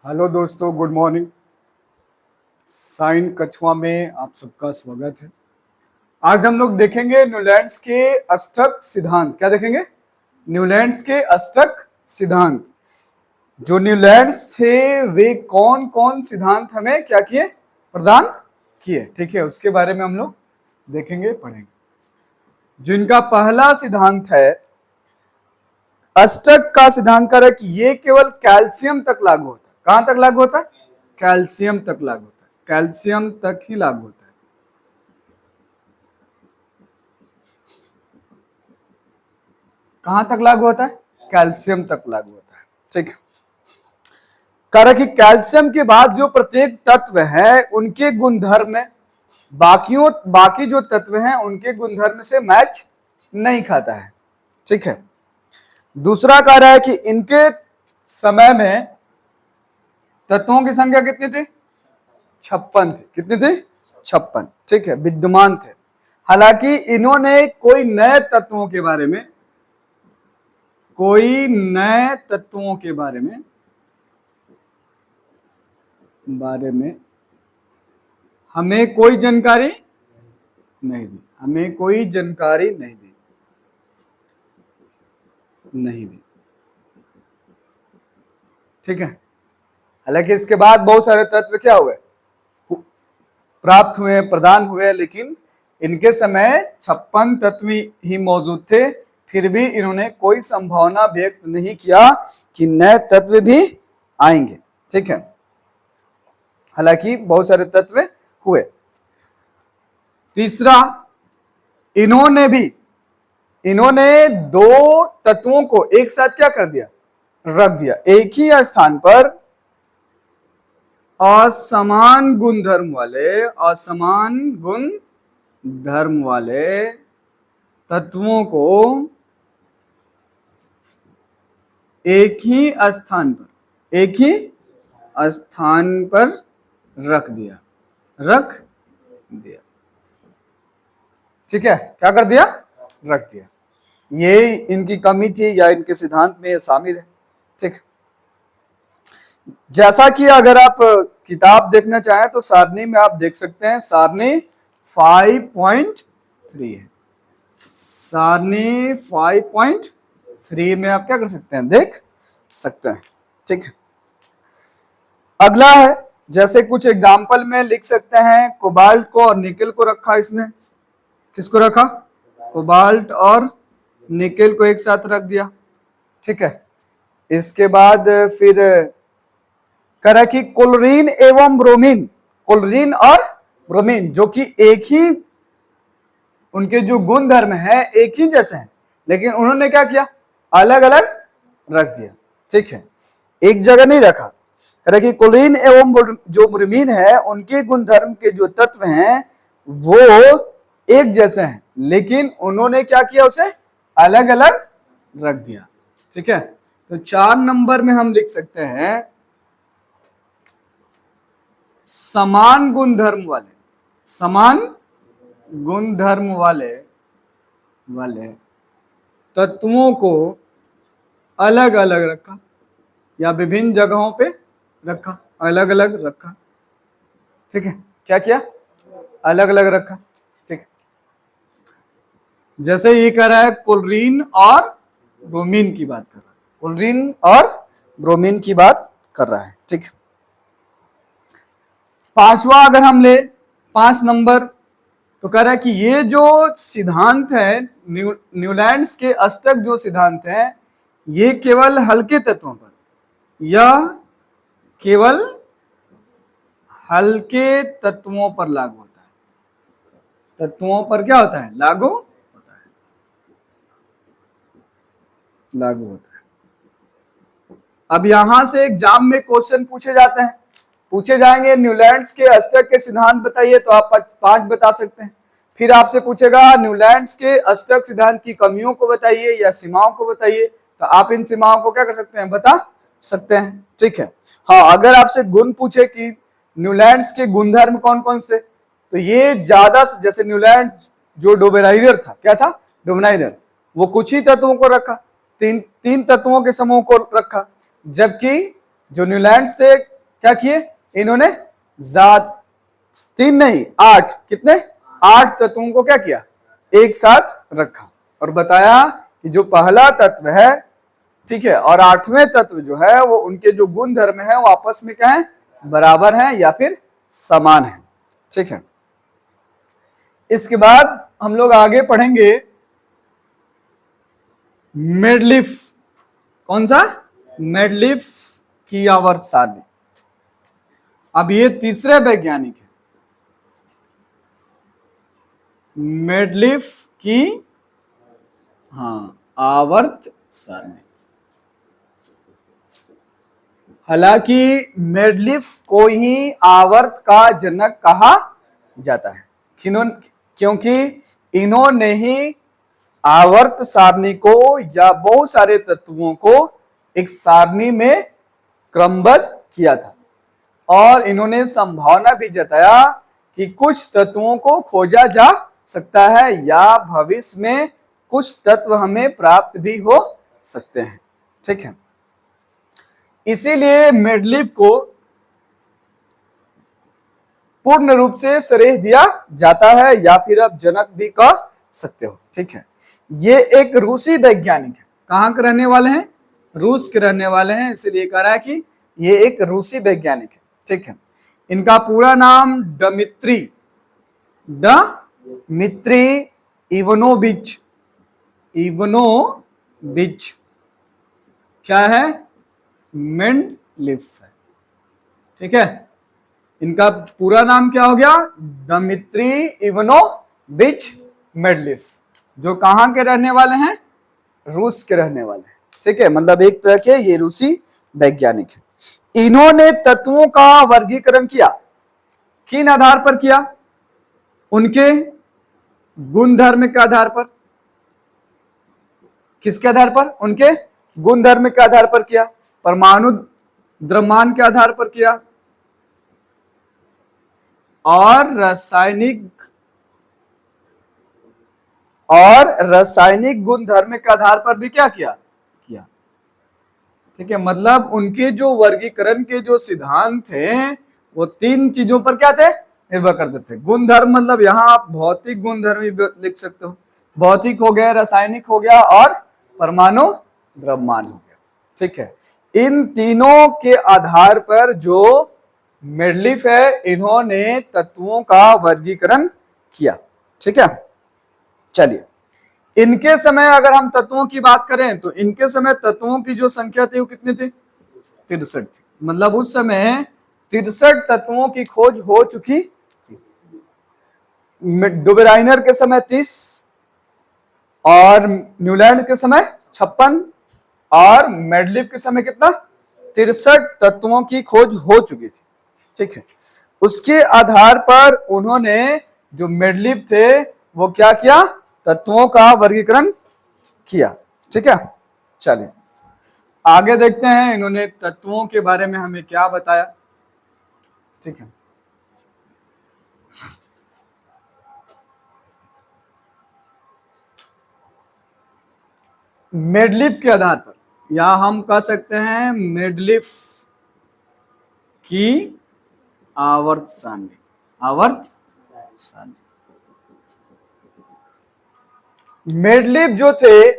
Hello दोस्तों, good morning. Sign कछुआ में आप सबका स्वागत है। आज हम लोग देखेंगे न्यूलैंड्स के अष्टक सिद्धांत। क्या देखेंगे? न्यूलैंड्स के अष्टक सिद्धांत। जो न्यूलैंड्स थे वे कौन कौन सिद्धांत हमें क्या किए? प्रदान किए। ठीक है, उसके बारे में हम लोग देखेंगे, पढ़ेंगे। जिनका पहला सिद्धांत है अष्टक का सिद्धांत कर कि ये केवल कैल्शियम तक लागू होता है। कहां तक लागू होता है? कैल्शियम तक लागू होता है। कैल्शियम तक ही लागू होता है। कहां तक लागू होता है? कैल्शियम तक लागू होता है। ठीक है, कह कि कैल्शियम के बाद जो प्रत्येक तत्व है उनके गुणधर्म में बाकी जो तत्व हैं उनके गुणधर्म से मैच नहीं खाता है। ठीक है, दूसरा कह रहा है कि इनके समय में तत्वों की संख्या कितनी थी? 56 थी। कितनी थी? 56। ठीक है, विद्यमान थे। हालांकि इन्होंने कोई नए तत्वों के बारे में हमें कोई जानकारी नहीं दी। ठीक है, हालांकि इसके बाद बहुत सारे तत्व क्या हुए? प्राप्त हुए, प्रदान हुए, लेकिन इनके समय 56 तत्व ही मौजूद थे। फिर भी इन्होंने कोई संभावना व्यक्त नहीं किया कि नए तत्व भी आएंगे। ठीक है, हालांकि बहुत सारे तत्व हुए। तीसरा, इन्होंने दो तत्वों को एक साथ क्या कर दिया? रख दिया। एक ही स्थान पर असमान गुणधर्म वाले तत्वों को एक ही स्थान पर रख दिया। ठीक है, क्या कर दिया? रख दिया। ये इनकी कमी थी या इनके सिद्धांत में ये शामिल है। ठीक, जैसा कि अगर आप किताब देखना चाहें तो सारणी में आप देख सकते हैं, सारणी 5.3 है। सारणी 5.3 में आप क्या कर सकते हैं? देख सकते हैं। ठीक है, अगला है, जैसे कुछ एग्जाम्पल में लिख सकते हैं, कोबाल्ट को और निकेल को रखा। इसने किसको रखा? कोबाल्ट और निकेल को एक साथ रख दिया। ठीक है, इसके बाद फिर कह कि क्लोरीन और ब्रोमीन जो कि एक ही, उनके जो गुण धर्म है एक ही जैसे हैं, लेकिन उन्होंने क्या किया? अलग अलग रख दिया। ठीक है, एक जगह नहीं रखा। कह रहा कि क्लोरीन एवं जो ब्रोमीन है उनके गुण धर्म के जो तत्व हैं वो एक जैसे हैं, लेकिन उन्होंने क्या किया? उसे अलग अलग रख दिया। ठीक है, तो 4 नंबर में हम लिख सकते हैं समान गुणधर्म वाले तत्वों को अलग अलग रखा या विभिन्न जगहों पे रखा, अलग अलग रखा। ठीक है, क्या किया? अलग अलग रखा। ठीक, जैसे ये कह रहा है क्लोरीन और ब्रोमीन की बात कर रहा है। ठीक, पांचवा अगर हम ले 5 नंबर, तो कह रहा है कि ये जो सिद्धांत है न्यूलैंड्स के अष्टक जो सिद्धांत है ये केवल हल्के तत्वों पर लागू होता है। तत्वों पर क्या होता है? लागू होता है। अब यहां से एग्जाम में क्वेश्चन पूछे जाएंगे, न्यूलैंड्स के अष्टक के सिद्धांत बताइए, तो आप 5 बता सकते हैं। फिर आपसे पूछेगा न्यूलैंड्स के अष्टक सिद्धांत की कमियों को बताइए या सीमाओं को बताइए, तो आप इन सीमाओं को क्या कर सकते हैं? बता सकते हैं। ठीक है, हाँ, अगर आपसे गुण पूछे कि न्यूलैंड्स के गुणधर्म कौन कौन से, तो ये ज्यादा, जैसे न्यूलैंड जो डोबेराइडर था, क्या था? डोबेराइडर, वो कुछ ही तत्वों को रखा, तीन तत्वों के समूह को रखा, जबकि जो न्यूलैंड्स थे क्या किए इन्होंने? 3 नहीं 8, कितने 8 तत्वों को क्या किया? एक साथ रखा और बताया कि जो पहला तत्व है, ठीक है, और 8वें तत्व जो है वो उनके जो गुण धर्म है वो आपस में क्या है? बराबर है या फिर समान है। ठीक है, इसके बाद हम लोग आगे पढ़ेंगे मेडलिफ। कौन सा? मेडलिफ की आवर्त सारणी। अब ये तीसरे वैज्ञानिक है, मेडलिफ की आवर्त सारणी। हालांकि मेडलिफ को ही आवर्त का जनक कहा जाता है, क्योंकि इन्होंने ही आवर्त सारणी को या बहुत सारे तत्वों को एक सारणी में क्रमबद्ध किया था और इन्होंने संभावना भी जताया कि कुछ तत्वों को खोजा जा सकता है या भविष्य में कुछ तत्व हमें प्राप्त भी हो सकते हैं। ठीक है, इसीलिए मेडलिफ को पूर्ण रूप से श्रेय दिया जाता है या फिर आप जनक भी कह सकते हो। ठीक है, ये एक रूसी वैज्ञानिक है। कहाँ के रहने वाले हैं? रूस के रहने वाले हैं, इसलिए कह रहा है कि ये एक रूसी वैज्ञानिक है। ठीक है, इनका पूरा नाम डमित्री इवानोविच क्या है? मेंडलिफ है। ठीक है, इनका पूरा नाम क्या हो गया? दमित्री इवानोविच मेंडलिफ, जो कहां के रहने वाले हैं? रूस के रहने वाले हैं। ठीक है, मतलब एक तरह के ये रूसी वैज्ञानिक है। इन्होंने तत्वों का वर्गीकरण किया, किन आधार पर किया? उनके गुण धर्म के आधार पर। किसके आधार पर? उनके गुण धर्म के आधार पर किया, परमाणु द्रव्यमान के आधार पर किया और रासायनिक गुण धर्म के आधार पर भी क्या किया? ठीक है, मतलब उनके जो वर्गीकरण के जो सिद्धांत थे वो 3 चीजों पर क्या थे? निर्भर करते थे। गुण धर्म मतलब यहाँ आप भौतिक गुण धर्म भी लिख सकते हो, भौतिक हो गया, रासायनिक हो गया और परमाणु द्रव्यमान हो गया। ठीक है, इन तीनों के आधार पर जो मेडलिफ है इन्होंने तत्वों का वर्गीकरण किया। ठीक है, चलिए इनके समय अगर हम तत्वों की बात करें तो इनके समय तत्वों की जो संख्या थी वो कितनी थी? 63 थी। मतलब उस समय 63 तत्वों की खोज हो चुकी थी। डुबेराइनर के समय 30 और न्यूलैंड के समय 56 और मेडलिफ के समय कितना? 63 तत्वों की खोज हो चुकी थी। ठीक है, उसके आधार पर उन्होंने जो मेडलिफ थे वो क्या किया? तत्वों का वर्गीकरण किया। ठीक है, चलिए आगे देखते हैं इन्होंने तत्वों के बारे में हमें क्या बताया। ठीक है, मेडलिफ के आधार पर या हम कह सकते हैं मेडलिफ की आवर्त सारणी। मेडलिफ जो थे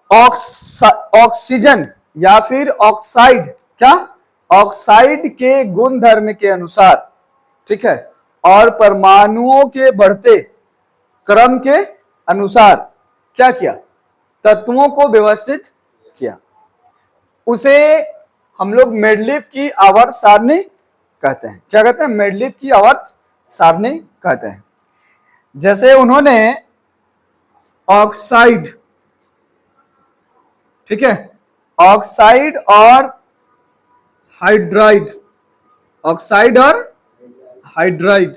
ऑक्सीजन या फिर ऑक्साइड, क्या ऑक्साइड के गुण धर्म के अनुसार, ठीक है, और परमाणुओं के बढ़ते क्रम के अनुसार क्या किया? तत्वों को व्यवस्थित किया। उसे हम लोग मेडलिफ की आवर्त सारणी कहते हैं। क्या कहते हैं? मेडलिफ की आवर्त सारणी कहते हैं। जैसे उन्होंने ऑक्साइड, ठीक है, ऑक्साइड और हाइड्राइड, ऑक्साइड और हाइड्राइड,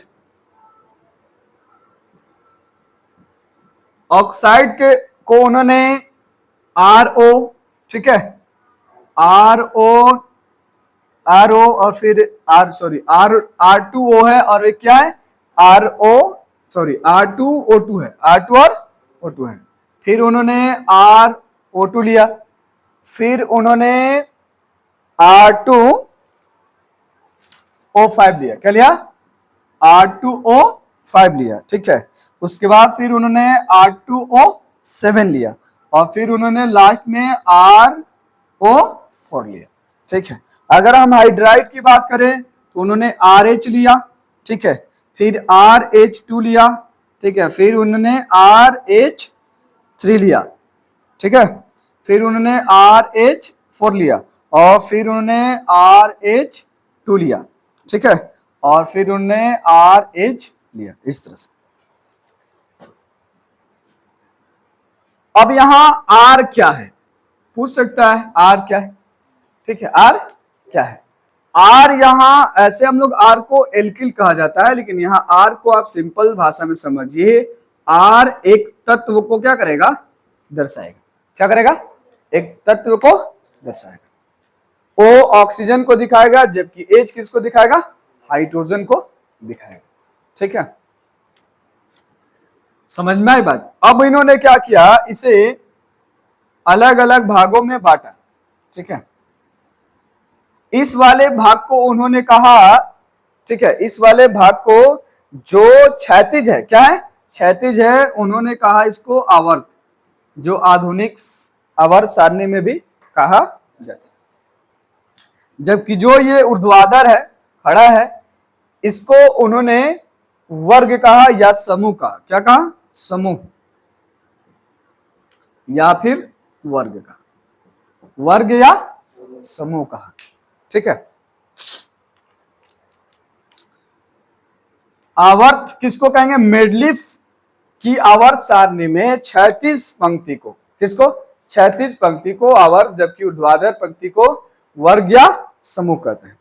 ऑक्साइड के को उन्होंने RO, ठीक है, RO और फिर R2O है और एक क्या है? R2O2 है, R2 और O2 है। फिर उन्होंने RO2 लिया, फिर उन्होंने R2 O5 लिया, क्या लिया? R2O5 लिया, ठीक है। उसके बाद फिर उन्होंने R2O7 लिया और फिर उन्होंने लास्ट में RO4 लिया, ठीक है। अगर हम हाइड्राइड की बात करें तो उन्होंने RH लिया, ठीक है, फिर RH2 लिया, ठीक है, फिर उन्होंने RH3 लिया, ठीक है, फिर उन्होंने RH4 लिया और फिर उन्होंने RH2 लिया, ठीक है, और फिर उन्होंने RH लिया, इस तरह से। अब यहां R क्या है पूछ सकता है, R क्या है, ठीक है, R क्या है? R यहां ऐसे हम लोग R को एल्किल कहा जाता है, लेकिन यहां R को आप सिंपल भाषा में समझिए, R एक तत्व को क्या करेगा? दर्शाएगा। क्या करेगा? एक तत्व को दर्शाएगा। O ऑक्सीजन को दिखाएगा, जबकि H किसको दिखाएगा? हाइड्रोजन को दिखाएगा, ठीक है। समझ में आई बात? अब इन्होंने क्या किया, इसे अलग अलग भागों में बांटा, ठीक है। इस वाले भाग को उन्होंने कहा, ठीक है, इस वाले भाग को जो क्षैतिज है, क्या है? क्षैतिज है, उन्होंने कहा इसको आवर्त, जो आधुनिक आवर्त सारणी में भी कहा जाता है। जबकि जो ये ऊर्ध्वाधर है, खड़ा है, इसको उन्होंने वर्ग कहा या समूह कहा। क्या कहा? समूह या फिर वर्ग कहा, वर्ग या समूह कहा, ठीक है। आवर्त किसको कहेंगे? मेडलिफ की आवर्त सारणी में 36 पंक्ति को, किसको? 36 पंक्ति को आवर्त, जबकि ऊर्ध्वाधर पंक्ति को वर्ग या समूह कहते हैं।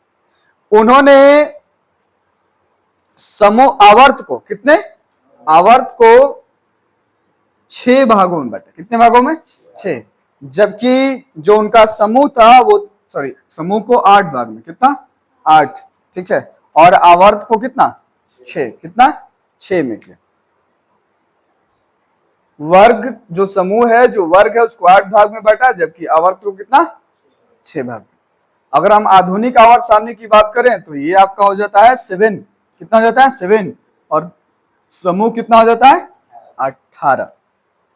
उन्होंने समूह आवर्त को कितने? आवर्त को 6 भागों में बांटा। कितने भागों में? 6। जबकि जो उनका समूह था वो, सॉरी, समूह को 8 भाग में, कितना? 8, ठीक है, और आवर्त को कितना? 6, कितना? 6 में किया। वर्ग जो समूह है, जो वर्ग है, उसको 8 भाग में बांटा, जबकि आवर्त को कितना? 6 भाग में। अगर हम आधुनिक आवर्त सारणी की बात करें तो ये आपका हो जाता है 7, कितना हो जाता है? 7, और समूह कितना हो जाता है? 18,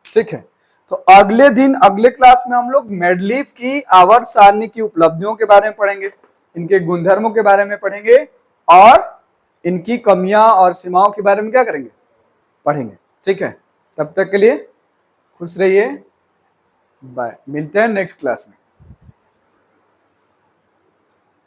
ठीक है। तो अगले दिन, अगले क्लास में हम लोग मेडलिफ की आवर्त सारणी की उपलब्धियों के बारे में पढ़ेंगे, इनके गुणधर्मों के बारे में पढ़ेंगे और इनकी कमियां और सीमाओं के बारे में क्या करेंगे? पढ़ेंगे, ठीक है। तब तक के लिए खुश रहिए, बाय, मिलते हैं नेक्स्ट क्लास में।